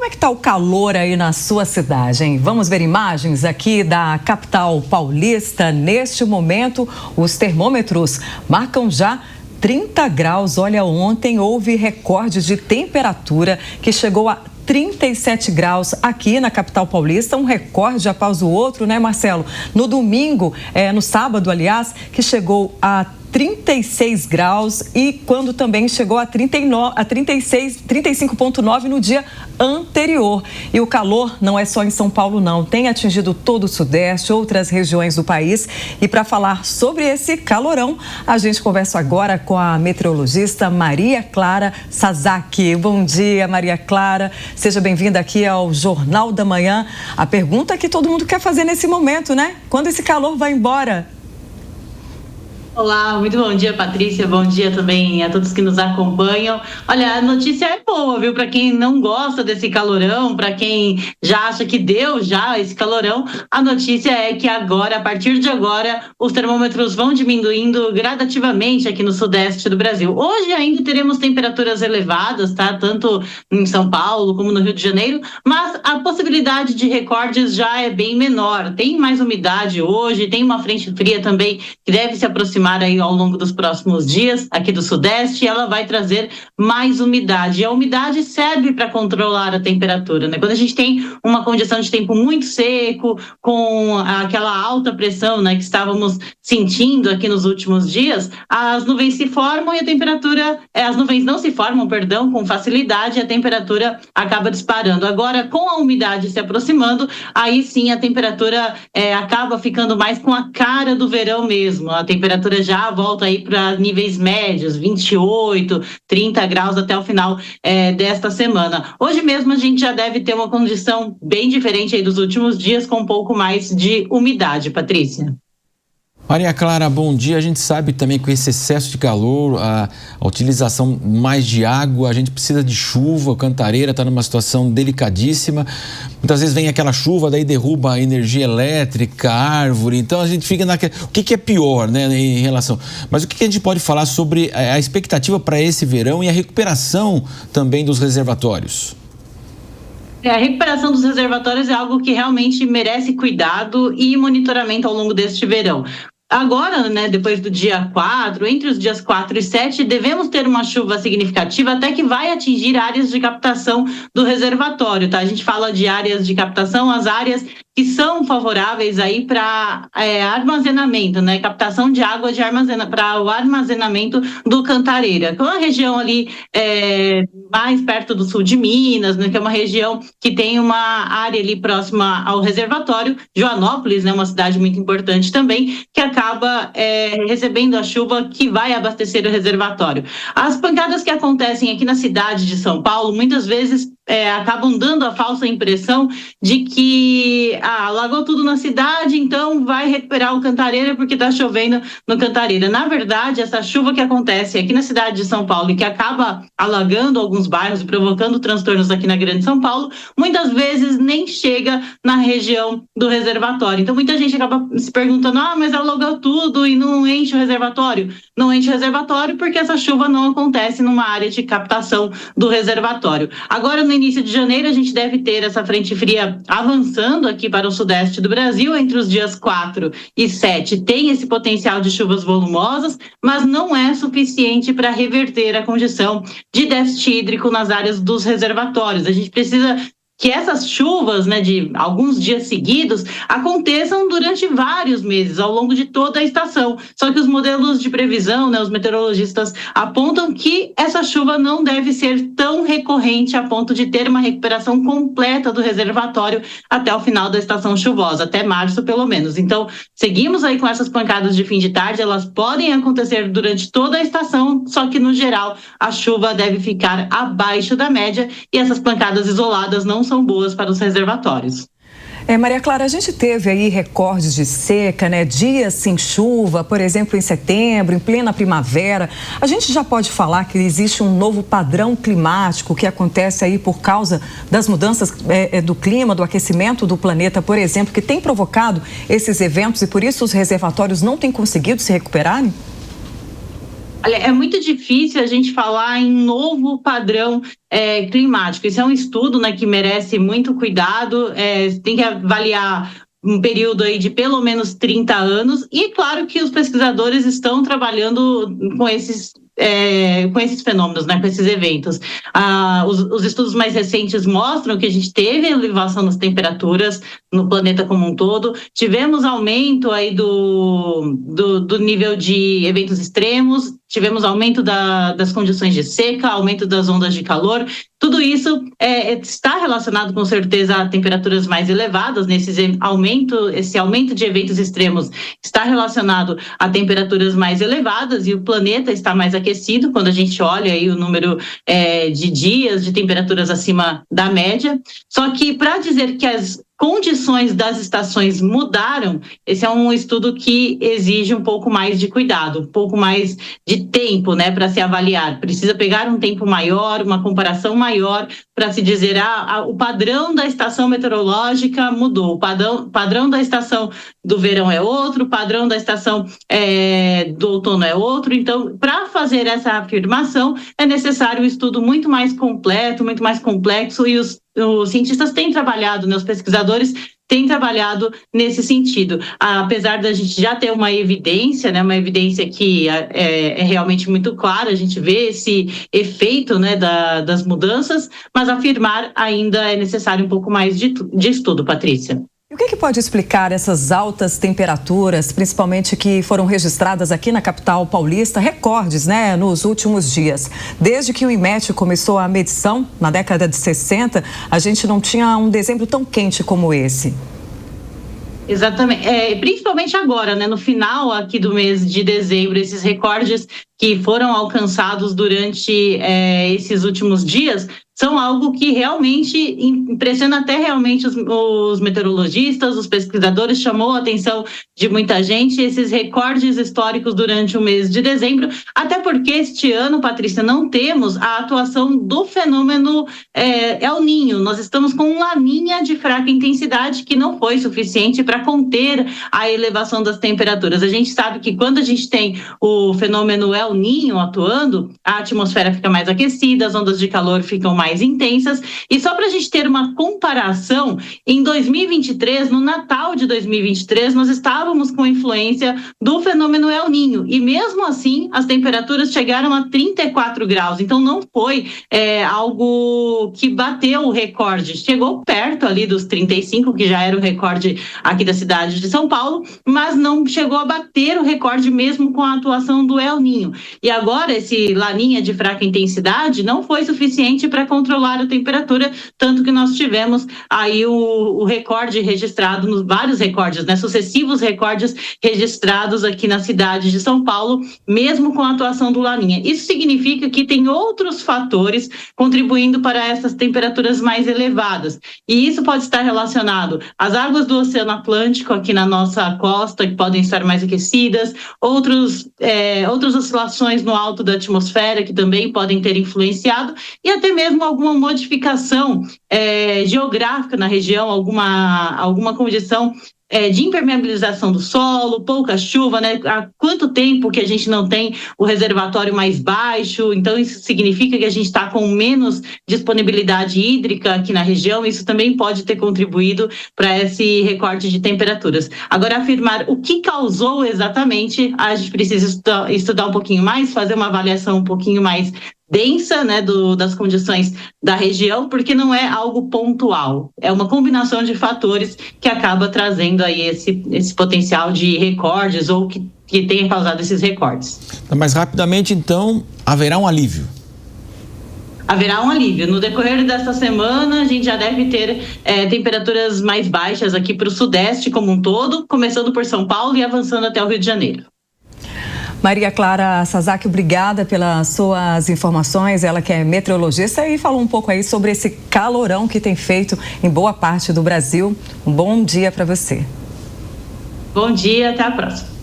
é que está o calor aí na sua cidade, hein? Vamos ver imagens aqui da capital paulista. Neste momento, os termômetros marcam já 30 graus. Olha, ontem houve recorde de temperatura que chegou a 37 graus aqui na capital paulista, um recorde após o outro, né, Marcelo? No domingo, no sábado, aliás, que chegou a 36 graus e quando também chegou a 35,9 no dia anterior. E o calor não é só em São Paulo, não. Tem atingido todo o Sudeste, outras regiões do país. E para falar sobre esse calorão, a gente conversa agora com a meteorologista Maria Clara Sasaki. Bom dia, Maria Clara. Seja bem-vinda aqui ao Jornal da Manhã. A pergunta que todo mundo quer fazer nesse momento, né? Quando esse calor vai embora? Olá, muito bom dia, Patrícia. Bom dia também a todos que nos acompanham. Olha, a notícia é boa, viu? Para quem não gosta desse calorão, para quem já acha que deu já esse calorão, a notícia é que agora, a partir de agora, os termômetros vão diminuindo gradativamente aqui no sudeste do Brasil. Hoje ainda teremos temperaturas elevadas, tá? Tanto em São Paulo como no Rio de Janeiro, mas a possibilidade de recordes já é bem menor. Tem mais umidade hoje, tem uma frente fria também que deve se aproximar aí ao longo dos próximos dias aqui do Sudeste, e ela vai trazer mais umidade. E a umidade serve para controlar a temperatura, né? Quando a gente tem uma condição de tempo muito seco, com aquela alta pressão, né, que estávamos sentindo aqui nos últimos dias, as nuvens se formam e a temperatura, as nuvens não se formam, perdão, com facilidade, e a temperatura acaba disparando. Agora, com a umidade se aproximando, aí sim a temperatura acaba ficando mais com a cara do verão mesmo. A temperatura já volta aí para níveis médios, 28, 30 graus até o final desta semana. Hoje mesmo a gente já deve ter uma condição bem diferente aí dos últimos dias, com um pouco mais de umidade, Patrícia. Maria Clara, bom dia. A gente sabe também que com esse excesso de calor, a utilização mais de água, a gente precisa de chuva, o Cantareira está numa situação delicadíssima. Muitas vezes vem aquela chuva, daí derruba a energia elétrica, árvore, então a gente fica naquela... O que é pior, né, em relação... Mas o que a gente pode falar sobre a expectativa para esse verão e a recuperação também dos reservatórios? A recuperação dos reservatórios é algo que realmente merece cuidado e monitoramento ao longo deste verão. Agora, né, depois do dia 4, entre os dias 4 e 7, devemos ter uma chuva significativa até que vai atingir áreas de captação do reservatório, tá? A gente fala de áreas de captação, as áreas que são favoráveis aí para armazenamento, né? Captação de água para o armazenamento do Cantareira. Com a região ali mais perto do sul de Minas, né? Que é uma região que tem uma área ali próxima ao reservatório. Joanópolis, né? Uma cidade muito importante também, que acaba recebendo a chuva que vai abastecer o reservatório. As pancadas que acontecem aqui na cidade de São Paulo, muitas vezes acabam dando a falsa impressão de que alagou tudo na cidade, então vai recuperar o Cantareira porque está chovendo no Cantareira. Na verdade, essa chuva que acontece aqui na cidade de São Paulo e que acaba alagando alguns bairros e provocando transtornos aqui na Grande São Paulo, muitas vezes nem chega na região do reservatório. Então, muita gente acaba se perguntando, mas alagou tudo e não enche o reservatório? Não enche o reservatório porque essa chuva não acontece numa área de captação do reservatório. Agora, no início de janeiro, a gente deve ter essa frente fria avançando aqui para o sudeste do Brasil. Entre os dias 4 e 7 tem esse potencial de chuvas volumosas, mas não é suficiente para reverter a condição de déficit hídrico nas áreas dos reservatórios. A gente precisa que essas chuvas, né, de alguns dias seguidos, aconteçam durante vários meses, ao longo de toda a estação. Só que os modelos de previsão, né, os meteorologistas apontam que essa chuva não deve ser tão recorrente a ponto de ter uma recuperação completa do reservatório até o final da estação chuvosa, até março pelo menos. Então, seguimos aí com essas pancadas de fim de tarde, elas podem acontecer durante toda a estação, só que no geral a chuva deve ficar abaixo da média e essas pancadas isoladas não são boas para os reservatórios. Maria Clara, a gente teve aí recordes de seca, né? Dias sem chuva, por exemplo, em setembro, em plena primavera. A gente já pode falar que existe um novo padrão climático que acontece aí por causa das mudanças do clima, do aquecimento do planeta, por exemplo, que tem provocado esses eventos e por isso os reservatórios não têm conseguido se recuperarem? Olha, é muito difícil a gente falar em novo padrão climático. Isso é um estudo, né, que merece muito cuidado, tem que avaliar um período aí de pelo menos 30 anos, e claro que os pesquisadores estão trabalhando com esses fenômenos, né, com esses eventos. Os estudos mais recentes mostram que a gente teve elevação das temperaturas no planeta como um todo, tivemos aumento aí do nível de eventos extremos, tivemos aumento das condições de seca, aumento das ondas de calor. Tudo isso está relacionado com certeza a temperaturas mais elevadas. Esse aumento de eventos extremos está relacionado a temperaturas mais elevadas, e o planeta está mais aquecido quando a gente olha aí o número de dias de temperaturas acima da média. Só que para dizer que as condições das estações mudaram, esse é um estudo que exige um pouco mais de cuidado, um pouco mais de tempo, né, para se avaliar. Precisa pegar um tempo maior, uma comparação maior, para se dizer, o padrão da estação meteorológica mudou, o padrão da estação do verão é outro, o padrão da estação do outono é outro. Então, para fazer essa afirmação, é necessário um estudo muito mais completo, muito mais complexo, e os cientistas têm trabalhado, né, os pesquisadores têm trabalhado nesse sentido. Apesar da gente já ter uma evidência, né, uma evidência que é realmente muito clara, a gente vê esse efeito, né, das mudanças, mas afirmar ainda é necessário um pouco mais de estudo, Patrícia. E o que pode explicar essas altas temperaturas, principalmente que foram registradas aqui na capital paulista, recordes, né, nos últimos dias? Desde que o IMET começou a medição, na década de 60, a gente não tinha um dezembro tão quente como esse. Exatamente, principalmente agora, né, no final aqui do mês de dezembro, esses recordes que foram alcançados durante esses últimos dias são algo que realmente impressiona até realmente os meteorologistas, os pesquisadores, chamou a atenção de muita gente, esses recordes históricos durante o mês de dezembro, até porque este ano, Patrícia, não temos a atuação do fenômeno El Niño. Nós estamos com um Laninha de fraca intensidade que não foi suficiente para conter a elevação das temperaturas. A gente sabe que quando a gente tem o fenômeno El Niño atuando, a atmosfera fica mais aquecida, as ondas de calor ficam mais intensas. E só para a gente ter uma comparação, em 2023, no Natal de 2023, nós estávamos com influência do fenômeno El Niño, e mesmo assim as temperaturas chegaram a 34 graus, então não foi algo que bateu o recorde, chegou perto ali dos 35, que já era o recorde aqui da cidade de São Paulo, mas não chegou a bater o recorde mesmo com a atuação do El Niño. E agora esse Laninha de fraca intensidade não foi suficiente para controlar a temperatura, tanto que nós tivemos aí o recorde registrado, nos vários recordes, né, sucessivos recordes registrados aqui na cidade de São Paulo, mesmo com a atuação do Laninha. Isso significa que tem outros fatores contribuindo para essas temperaturas mais elevadas, e isso pode estar relacionado às águas do Oceano Atlântico aqui na nossa costa, que podem estar mais aquecidas, outras oscilações no alto da atmosfera que também podem ter influenciado, e até mesmo alguma modificação geográfica na região, alguma condição de impermeabilização do solo, pouca chuva, né? Há quanto tempo que a gente não tem o reservatório mais baixo? Então isso significa que a gente está com menos disponibilidade hídrica aqui na região. Isso também pode ter contribuído para esse recorte de temperaturas. Agora, afirmar o que causou exatamente, a gente precisa estudar um pouquinho mais, fazer uma avaliação um pouquinho mais densa, né, das condições da região, porque não é algo pontual, é uma combinação de fatores que acaba trazendo aí esse potencial de recordes, ou que tenha causado esses recordes. Mas rapidamente, então, haverá um alívio? Haverá um alívio. No decorrer desta semana, a gente já deve ter temperaturas mais baixas aqui para o Sudeste como um todo, começando por São Paulo e avançando até o Rio de Janeiro. Maria Clara Sasaki, obrigada pelas suas informações, ela que é meteorologista e falou um pouco aí sobre esse calorão que tem feito em boa parte do Brasil. Um bom dia para você. Bom dia, até a próxima.